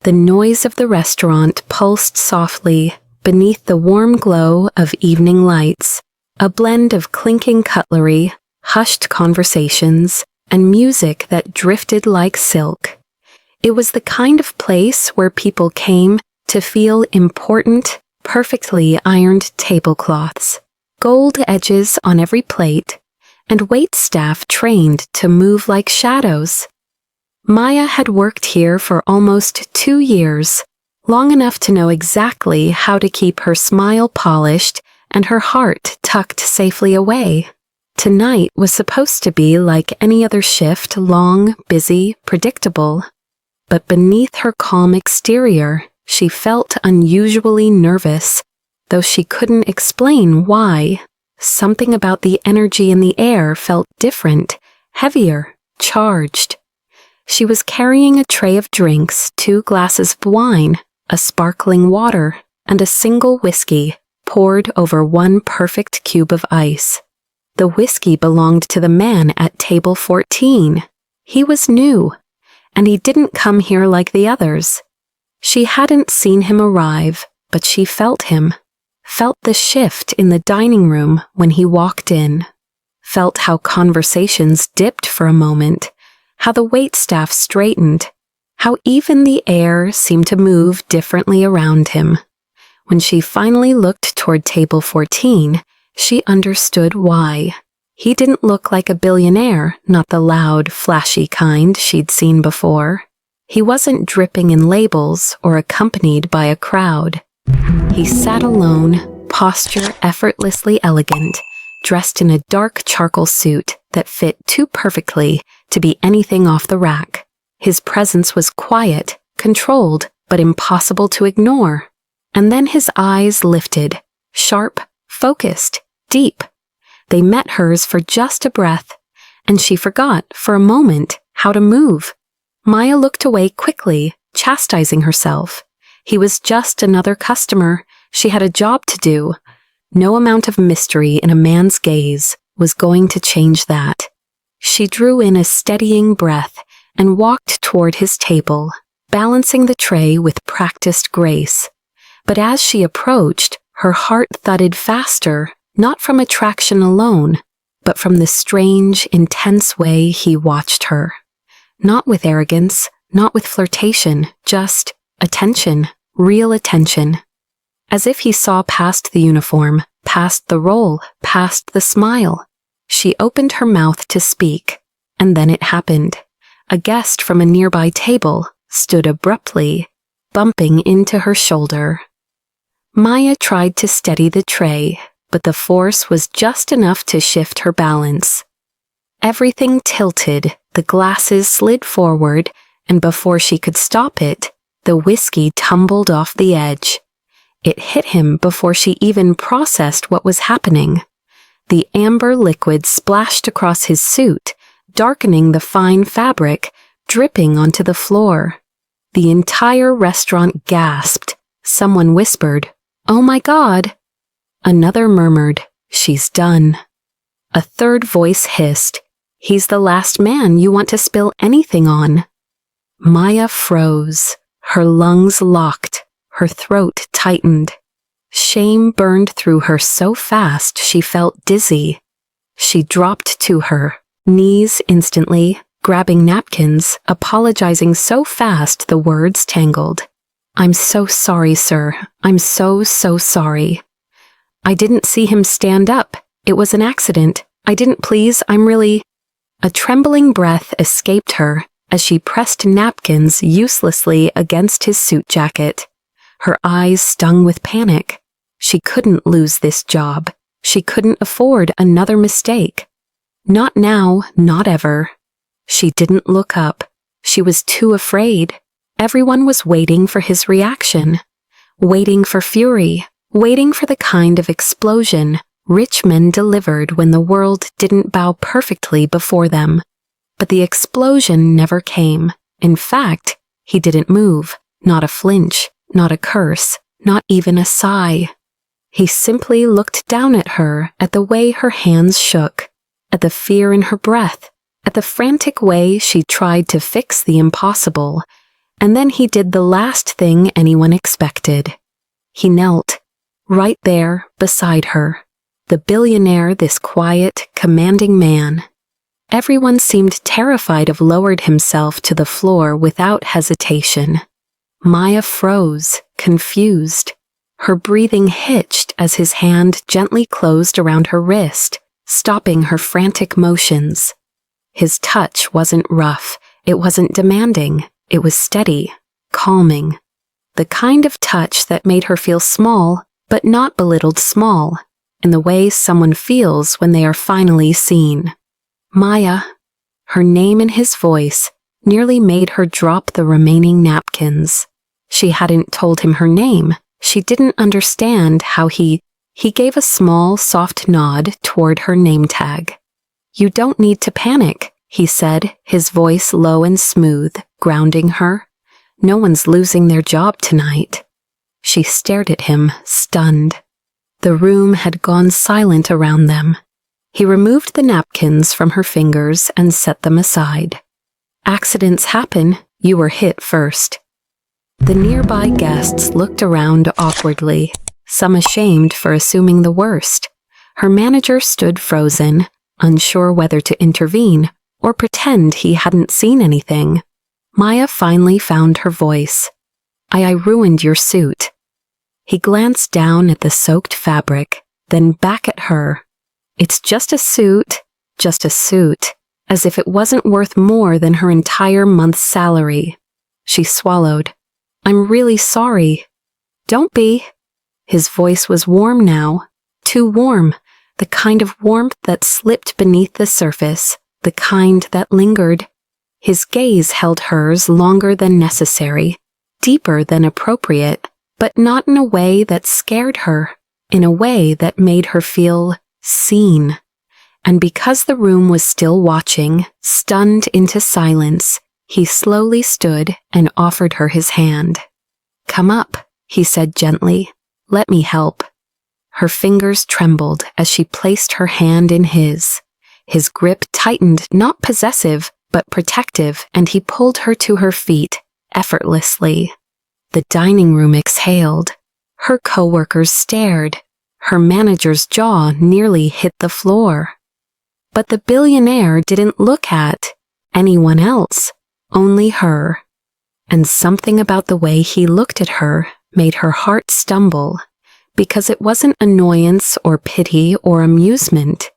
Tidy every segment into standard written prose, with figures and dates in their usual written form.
The noise of the restaurant pulsed softly beneath the warm glow of evening lights, a blend of clinking cutlery, hushed conversations, and music that drifted like silk. It was the kind of place where people came to feel important, perfectly ironed tablecloths, gold edges on every plate, and waitstaff trained to move like shadows. Maya had worked here for almost 2 years, long enough to know exactly how to keep her smile polished and her heart tucked safely away. Tonight was supposed to be like any other shift, long, busy, predictable. But beneath her calm exterior, she felt unusually nervous, though she couldn't explain why. Something about the energy in the air felt different, heavier, charged. She was carrying a tray of drinks, 2 glasses of wine, a sparkling water, and a single whiskey, poured over 1 perfect cube of ice. The whiskey belonged to the man at table 14. He was new, and he didn't come here like the others. She hadn't seen him arrive, but she felt him, felt the shift in the dining room when he walked in, felt how conversations dipped for a moment, how the waitstaff straightened, how even the air seemed to move differently around him. When she finally looked toward table 14, she understood why. He didn't look like a billionaire, not the loud, flashy kind she'd seen before. He wasn't dripping in labels or accompanied by a crowd. He sat alone, posture effortlessly elegant, dressed in a dark charcoal suit that fit too perfectly to be anything off the rack. His presence was quiet, controlled, but impossible to ignore. And then his eyes lifted, sharp, focused, deep. They met hers for just a breath, and she forgot, for a moment, how to move. Maya looked away quickly, chastising herself. He was just another customer. She had a job to do. No amount of mystery in a man's gaze was going to change that. She drew in a steadying breath and walked toward his table, balancing the tray with practiced grace. But as she approached, her heart thudded faster, not from attraction alone, but from the strange, intense way he watched her. Not with arrogance, not with flirtation, just attention, real attention. As if he saw past the uniform, past the role, past the smile. She opened her mouth to speak, and then it happened. A guest from a nearby table stood abruptly, bumping into her shoulder. Maya tried to steady the tray, but the force was just enough to shift her balance. Everything tilted, the glasses slid forward, and before she could stop it, the whiskey tumbled off the edge. It hit him before she even processed what was happening. The amber liquid splashed across his suit, darkening the fine fabric, dripping onto the floor. The entire restaurant gasped. Someone whispered, "Oh my God!" Another murmured, "She's done." A third voice hissed, "He's the last man you want to spill anything on." Maya froze, her lungs locked, her throat tightened. Shame burned through her so fast she felt dizzy. She dropped to her knees instantly, grabbing napkins, apologizing so fast the words tangled. "I'm so sorry, sir. I'm so sorry. I didn't see him stand up. It was an accident. I didn't please, I'm really—" A trembling breath escaped her as she pressed napkins uselessly against his suit jacket. Her eyes stung with panic. She couldn't lose this job. She couldn't afford another mistake. Not now, not ever. She didn't look up. She was too afraid. Everyone was waiting for his reaction. Waiting for fury. Waiting for the kind of explosion rich men delivered when the world didn't bow perfectly before them. But the explosion never came. In fact, he didn't move. Not a flinch. Not a curse. Not even a sigh. He simply looked down at her, at the way her hands shook, at the fear in her breath, at the frantic way she tried to fix the impossible, And then he did the last thing anyone expected. He knelt, right there beside her. The billionaire, this quiet, commanding man. Everyone seemed terrified of lowered himself to the floor without hesitation. Maya froze, confused. Her breathing hitched as his hand gently closed around her wrist, stopping her frantic motions. His touch wasn't rough, it wasn't demanding, it was steady, calming. The kind of touch that made her feel small, but not belittled small, in the way someone feels when they are finally seen. Maya, her name in his voice, nearly made her drop the remaining napkins. She hadn't told him her name. She didn't understand how he gave a small, soft nod toward her name tag. "You don't need to panic," he said, his voice low and smooth, grounding her. "No one's losing their job tonight." She stared at him, stunned. The room had gone silent around them. He removed the napkins from her fingers and set them aside. "Accidents happen. You were hit first." The nearby guests looked around awkwardly, some ashamed for assuming the worst. Her manager stood frozen, unsure whether to intervene or pretend he hadn't seen anything. Maya finally found her voice. I ruined your suit." He glanced down at the soaked fabric, then back at her. "It's just a suit, as if it wasn't worth more than her entire month's salary." She swallowed. "I'm really sorry." "Don't be." His voice was warm now, too warm, the kind of warmth that slipped beneath the surface, the kind that lingered. His gaze held hers longer than necessary, deeper than appropriate, but not in a way that scared her, in a way that made her feel seen. And because the room was still watching, stunned into silence, he slowly stood and offered her his hand. "Come up," he said gently. "Let me help." Her fingers trembled as she placed her hand in his. His grip tightened, not possessive, but protective, and he pulled her to her feet, effortlessly. The dining room exhaled. Her coworkers stared. Her manager's jaw nearly hit the floor. But the billionaire didn't look at anyone else, only her. And something about the way he looked at her made her heart stumble, because it wasn't annoyance or pity or amusement.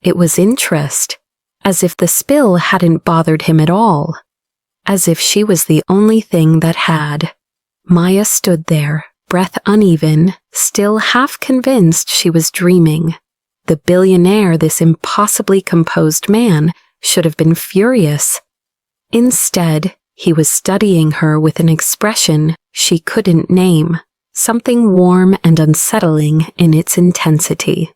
It was interest, as if the spill hadn't bothered him at all, as if she was the only thing that had. Maya stood there, breath uneven, still half convinced she was dreaming. The billionaire, this impossibly composed man, should have been furious. Instead, he was studying her with an expression she couldn't name, something warm and unsettling in its intensity.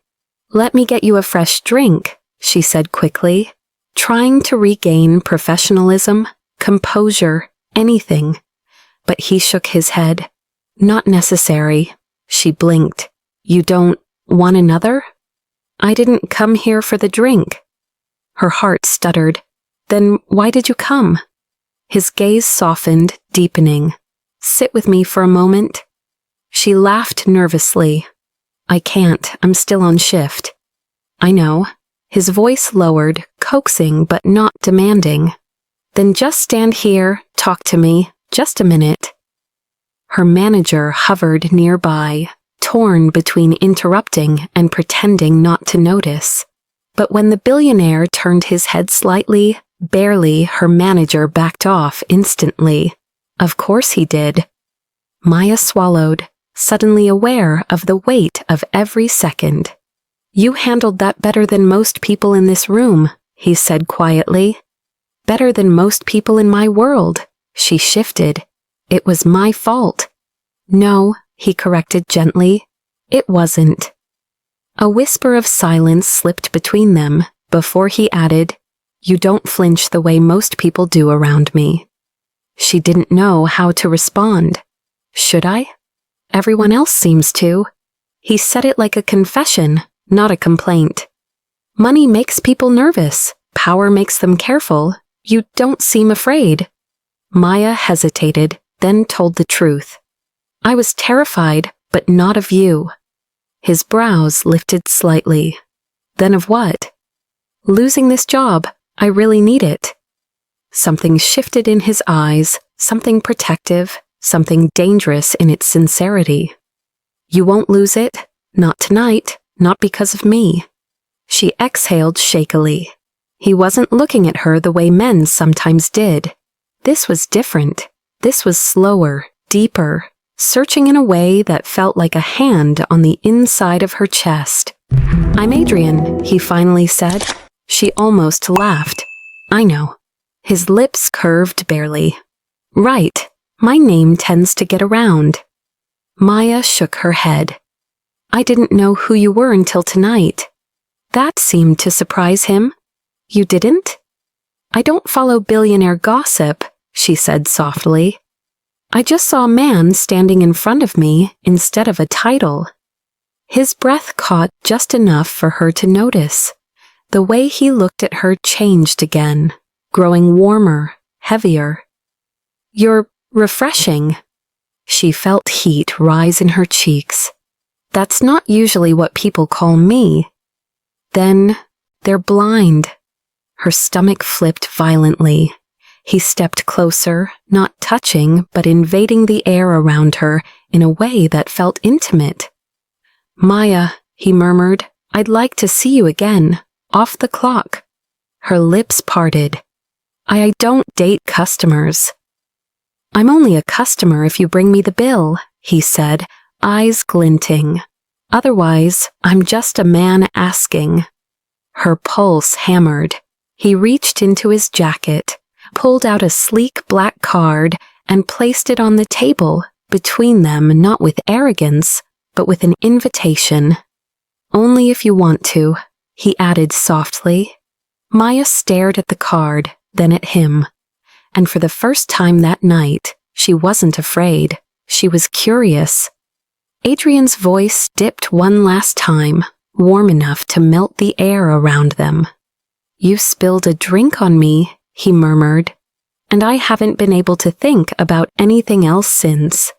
"Let me get you a fresh drink," she said quickly, trying to regain professionalism, composure, anything. But he shook his head. "Not necessary." She blinked. "You don't want another?" "I didn't come here for the drink." Her heart stuttered. "Then why did you come?" His gaze softened, deepening. "Sit with me for a moment." She laughed nervously. "I can't. I'm still on shift." "I know." His voice lowered, coaxing but not demanding. "Then just stand here, talk to me, just a minute." Her manager hovered nearby, torn between interrupting and pretending not to notice. But when the billionaire turned his head slightly, barely, her manager backed off instantly. Of course he did. Maya swallowed, suddenly aware of the weight of every second. "You handled that better than most people in this room," he said quietly. "Better than most people in my world." She shifted. "It was my fault." "No," he corrected gently. "It wasn't." A whisper of silence slipped between them before he added, "You don't flinch the way most people do around me." She didn't know how to respond. Should I? Everyone else seems to. He said it like a confession, not a complaint. Money makes people nervous. Power makes them careful. You don't seem afraid. Maya hesitated, then told the truth. I was terrified, but not of you. His brows lifted slightly. Then of what? Losing this job. I really need it. Something shifted in his eyes, something protective, something dangerous in its sincerity. You won't lose it. Not tonight. Not because of me. She exhaled shakily. He wasn't looking at her the way men sometimes did. This was different. This was slower, deeper, searching in a way that felt like a hand on the inside of her chest. I'm Adrian, he finally said. She almost laughed. I know. His lips curved barely. Right. My name tends to get around. Maya shook her head. I didn't know who you were until tonight. That seemed to surprise him. You didn't? I don't follow billionaire gossip, she said softly. I just saw a man standing in front of me instead of a title. His breath caught just enough for her to notice. The way he looked at her changed again, growing warmer, heavier. You're refreshing. She felt heat rise in her cheeks. That's not usually what people call me. Then, they're blind. Her stomach flipped violently. He stepped closer, not touching, but invading the air around her in a way that felt intimate. Maya, he murmured, I'd like to see you again, off the clock. Her lips parted. I don't date customers. I'm only a customer if you bring me the bill, he said, eyes glinting. Otherwise, I'm just a man asking. Her pulse hammered. He reached into his jacket, pulled out a sleek black card, and placed it on the table, between them not with arrogance, but with an invitation. Only if you want to, he added softly. Maya stared at the card, then at him. And for the first time that night, she wasn't afraid. She was curious. Adrian's voice dipped one last time, warm enough to melt the air around them. You spilled a drink on me, he murmured, and I haven't been able to think about anything else since.